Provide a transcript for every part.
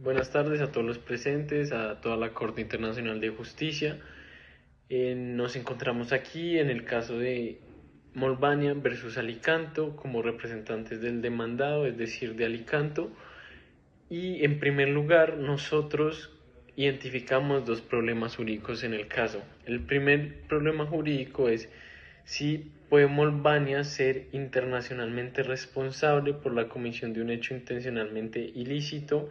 Buenas tardes a todos los presentes, a toda la Corte Internacional de Justicia. Nos encontramos aquí en el caso de Molbania versus Alicanto como representantes del demandado, es decir, de Alicanto. Y en primer lugar, nosotros identificamos dos problemas jurídicos en el caso. El primer problema jurídico es si puede Molbania ser internacionalmente responsable por la comisión de un hecho intencionalmente ilícito,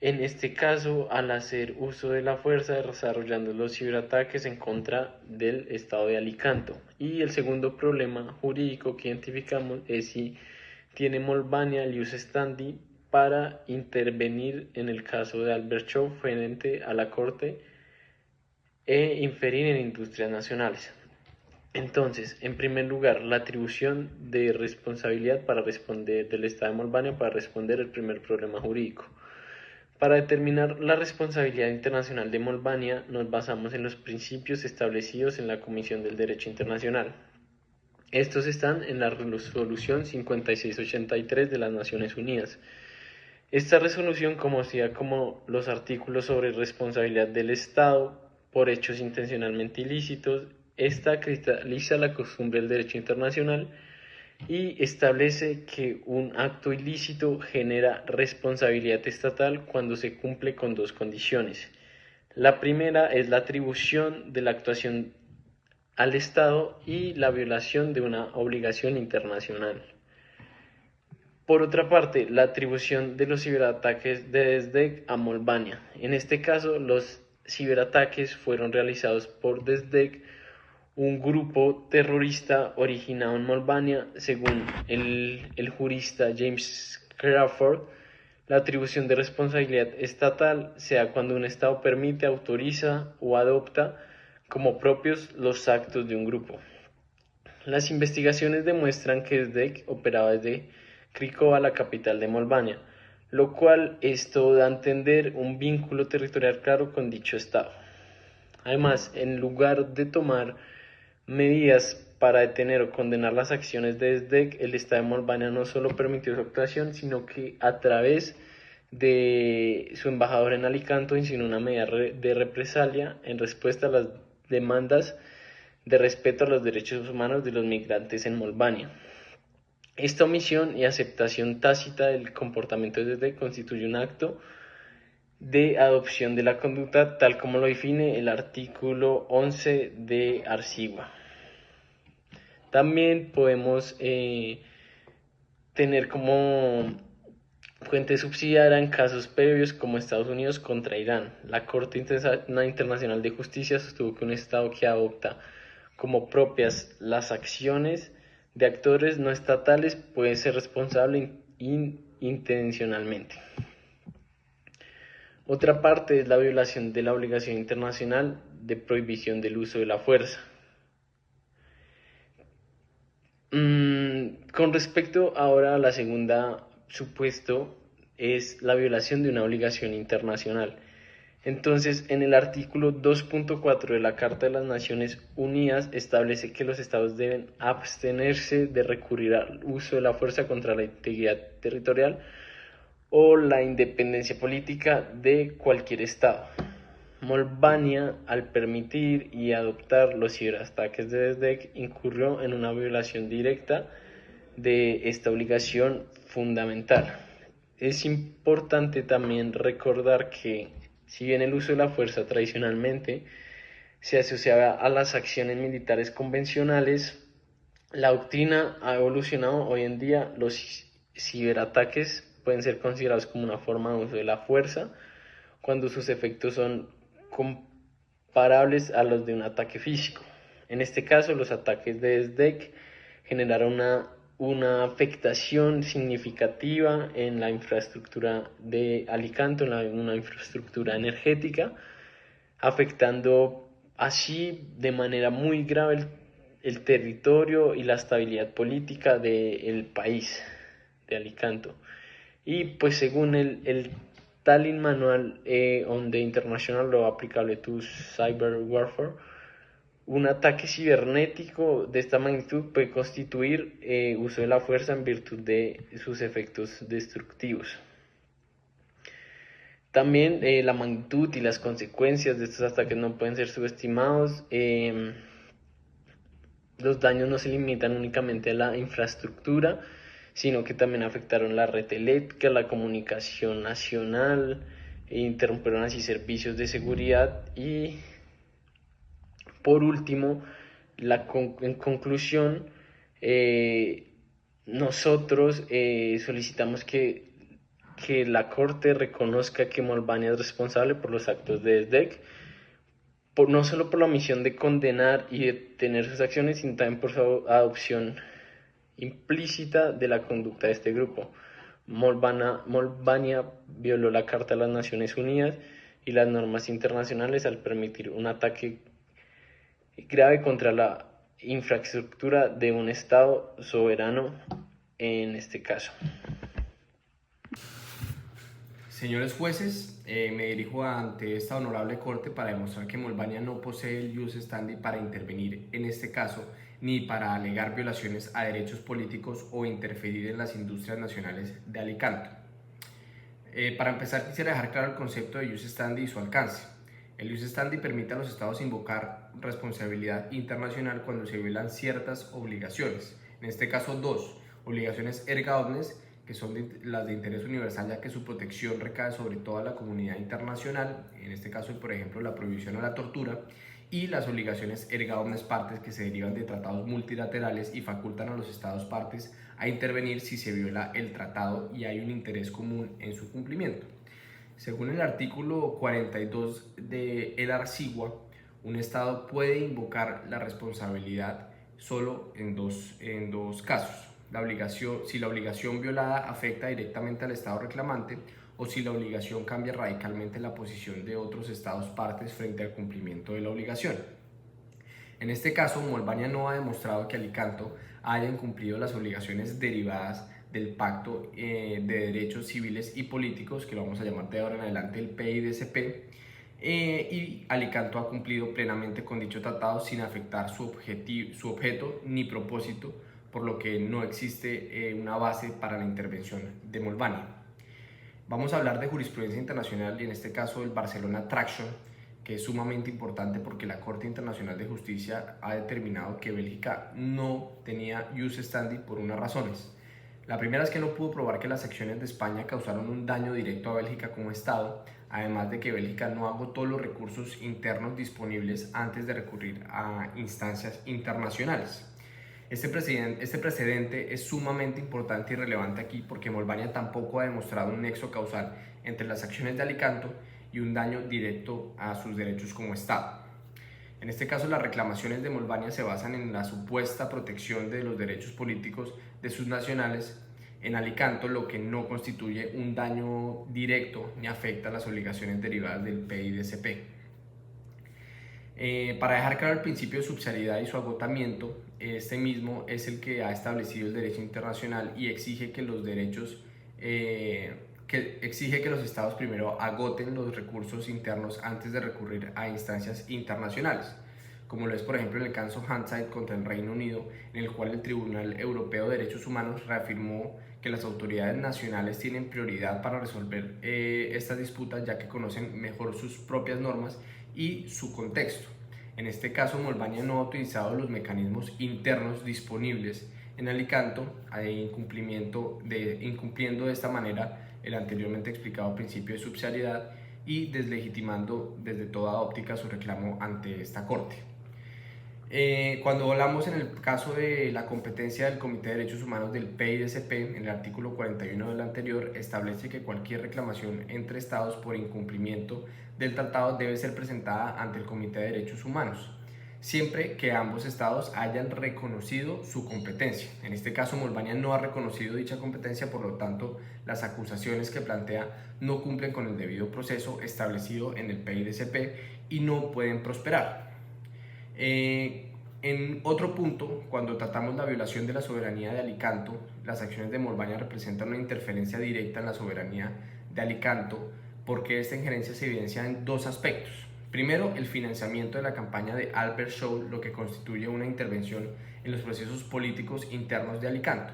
en este caso al hacer uso de la fuerza desarrollando los ciberataques en contra del estado de Alicanto. Y el segundo problema jurídico que identificamos es si tiene Molbania el ius standi para intervenir en el caso de Albert Schow frente a la Corte e inferir en industrias nacionales. Entonces, en primer lugar, la atribución de responsabilidad para responder del Estado de Molbania para responder el primer problema jurídico. Para determinar la responsabilidad internacional de Molbania, nos basamos en los principios establecidos en la Comisión del Derecho Internacional. Estos están en la resolución 5683 de las Naciones Unidas. Esta resolución, conocida como los artículos sobre responsabilidad del Estado por hechos intencionalmente ilícitos, esta cristaliza la costumbre del derecho internacional y establece que un acto ilícito genera responsabilidad estatal cuando se cumple con dos condiciones. La primera es la atribución de la actuación al Estado y la violación de una obligación internacional. Por otra parte, la atribución de los ciberataques de Desdek a Molbania. En este caso, los ciberataques fueron realizados por Desdek, un grupo terrorista originado en Molbania. Según el jurista James Crawford, la atribución de responsabilidad estatal se da cuando un Estado permite, autoriza o adopta como propios los actos de un grupo. Las investigaciones demuestran que Desdek operaba desde Cricova, la capital de Molbania, lo cual esto da a entender un vínculo territorial claro con dicho Estado. Además, en lugar de tomar medidas para detener o condenar las acciones de Desdek, el Estado de Molbania no solo permitió su actuación, sino que a través de su embajador en Alicante insinuó una medida de represalia en respuesta a las demandas de respeto a los derechos humanos de los migrantes en Molbania. Esta omisión y aceptación tácita del comportamiento de Desdek constituye un acto de adopción de la conducta tal como lo define el artículo 11 de Arcigua. También podemos tener como fuente subsidiaria en casos previos como Estados Unidos contra Irán. La Corte Internacional de Justicia sostuvo que un Estado que adopta como propias las acciones de actores no estatales puede ser responsable intencionalmente. Otra parte es la violación de la obligación internacional de prohibición del uso de la fuerza. Con respecto ahora a la segunda supuesto, es la violación de una obligación internacional. Entonces, en el artículo 2.4 de la Carta de las Naciones Unidas establece que los estados deben abstenerse de recurrir al uso de la fuerza contra la integridad territorial o la independencia política de cualquier estado. Molbania, al permitir y adoptar los ciberataques de Desdek, incurrió en una violación directa de esta obligación fundamental. Es importante también recordar que, si bien el uso de la fuerza tradicionalmente se asociaba a las acciones militares convencionales, la doctrina ha evolucionado. Hoy en día los ciberataques pueden ser considerados como una forma de uso de la fuerza cuando sus efectos son comparables a los de un ataque físico. En este caso, los ataques de Desdek generaron una afectación significativa en la infraestructura de Alicante, una infraestructura energética, afectando así de manera muy grave el territorio y la estabilidad política del país de Alicante. Y pues según el Tallinn Manual on the International Law Applicable to Cyber Warfare, un ataque cibernético de esta magnitud puede constituir uso de la fuerza en virtud de sus efectos destructivos. También la magnitud y las consecuencias de estos ataques no pueden ser subestimados. Los daños no se limitan únicamente a la infraestructura, sino que también afectaron la red eléctrica, la comunicación nacional, e interrumpieron así servicios de seguridad y, por último, en conclusión, nosotros solicitamos que la Corte reconozca que Molbania es responsable por los actos de SDEC, no solo por la omisión de condenar y detener sus acciones, sino también por su adopción implícita de la conducta de este grupo. Molbania violó la Carta de las Naciones Unidas y las normas internacionales al permitir un ataque grave contra la infraestructura de un Estado soberano en este caso. Señores jueces, me dirijo ante esta honorable corte para demostrar que Molbania no posee el jus standi para intervenir en este caso, ni para alegar violaciones a derechos políticos o interferir en las industrias nacionales de Alicante. Para empezar, quisiera dejar claro el concepto de jus standi y su alcance. El jus standi permite a los estados invocar responsabilidad internacional cuando se violan ciertas obligaciones, en este caso dos, obligaciones erga omnes, que son las de interés universal, ya que su protección recae sobre toda la comunidad internacional, en este caso, por ejemplo, la prohibición a la tortura, y las obligaciones erga omnes partes, que se derivan de tratados multilaterales y facultan a los estados partes a intervenir si se viola el tratado y hay un interés común en su cumplimiento. Según el artículo 42 de El Arcigua, un estado puede invocar la responsabilidad solo en dos casos. Si la obligación violada afecta directamente al Estado reclamante o si la obligación cambia radicalmente la posición de otros Estados partes frente al cumplimiento de la obligación. En este caso, Molbania no ha demostrado que Alicanto haya incumplido las obligaciones derivadas del Pacto de Derechos Civiles y Políticos, que lo vamos a llamar de ahora en adelante el PIDCP, y Alicanto ha cumplido plenamente con dicho tratado sin afectar su objeto ni propósito, por lo que no existe una base para la intervención de Molbania. Vamos a hablar de jurisprudencia internacional y en este caso el Barcelona Traction, que es sumamente importante porque la Corte Internacional de Justicia ha determinado que Bélgica no tenía jus standi por unas razones. La primera es que no pudo probar que las acciones de España causaron un daño directo a Bélgica como Estado, además de que Bélgica no agotó los recursos internos disponibles antes de recurrir a instancias internacionales. Este precedente es sumamente importante y relevante aquí porque Molbania tampoco ha demostrado un nexo causal entre las acciones de Alicanto y un daño directo a sus derechos como Estado. En este caso, las reclamaciones de Molbania se basan en la supuesta protección de los derechos políticos de sus nacionales en Alicanto, lo que no constituye un daño directo ni afecta a las obligaciones derivadas del PIDCP. Para dejar claro el principio de subsidiariedad y su agotamiento, este mismo es el que ha establecido el derecho internacional y exige que los estados primero agoten los recursos internos antes de recurrir a instancias internacionales, como lo es por ejemplo en el caso Handsaid contra el Reino Unido, en el cual el Tribunal Europeo de Derechos Humanos reafirmó que las autoridades nacionales tienen prioridad para resolver estas disputas, ya que conocen mejor sus propias normas y su contexto. En este caso, Molbania no ha utilizado los mecanismos internos disponibles en Alicanto, incumpliendo de esta manera el anteriormente explicado principio de subsidiariedad y deslegitimando desde toda óptica su reclamo ante esta Corte. Cuando hablamos en el caso de la competencia del Comité de Derechos Humanos del PIDCP, en el artículo 41 del anterior, establece que cualquier reclamación entre estados por incumplimiento del tratado debe ser presentada ante el Comité de Derechos Humanos, siempre que ambos estados hayan reconocido su competencia. En este caso, Molbania no ha reconocido dicha competencia, por lo tanto, las acusaciones que plantea no cumplen con el debido proceso establecido en el PIDCP y no pueden prosperar. En otro punto, cuando tratamos la violación de la soberanía de Alicanto, las acciones de Molbania representan una interferencia directa en la soberanía de Alicanto, porque esta injerencia se evidencia en dos aspectos. Primero, el financiamiento de la campaña de Albert Scholl, lo que constituye una intervención en los procesos políticos internos de Alicanto.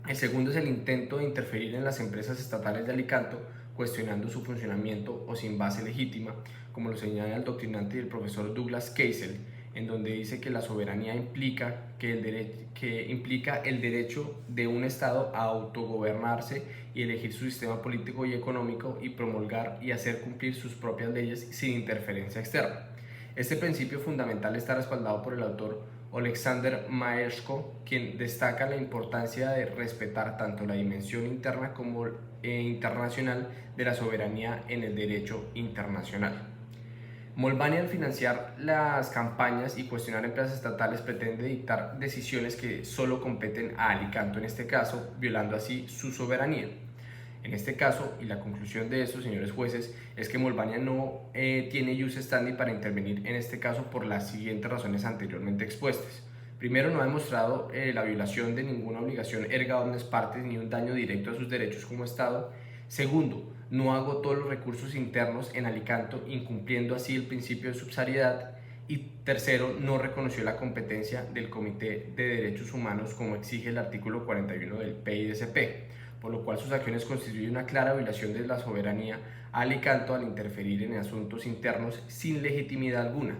El segundo es el intento de interferir en las empresas estatales de Alicanto, cuestionando su funcionamiento o sin base legítima, como lo señala el doctrinante y el profesor Douglas Casey, en donde dice que la soberanía implica el derecho de un Estado a autogobernarse y elegir su sistema político y económico y promulgar y hacer cumplir sus propias leyes sin interferencia externa. Este principio fundamental está respaldado por el autor Alexander Maersko, quien destaca la importancia de respetar tanto la dimensión interna como internacional de la soberanía en el derecho internacional. Molbany, al financiar las campañas y cuestionar empresas estatales, pretende dictar decisiones que solo competen a Alicanto en este caso, violando así su soberanía. En este caso, y la conclusión de esto, señores jueces, es que Molbany no tiene jus standi para intervenir en este caso por las siguientes razones anteriormente expuestas. Primero, no ha demostrado la violación de ninguna obligación erga omnes partes ni un daño directo a sus derechos como Estado. Segundo, no agotó los recursos internos en Alicanto, incumpliendo así el principio de subsidiariedad. Y tercero, no reconoció la competencia del Comité de Derechos Humanos como exige el artículo 41 del PIDCP, por lo cual sus acciones constituyen una clara violación de la soberanía a Alicanto al interferir en asuntos internos sin legitimidad alguna.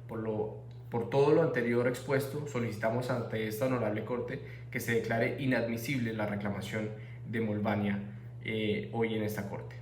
Por todo lo anterior expuesto, solicitamos ante esta honorable Corte que se declare inadmisible la reclamación de Molbany hoy en esta Corte.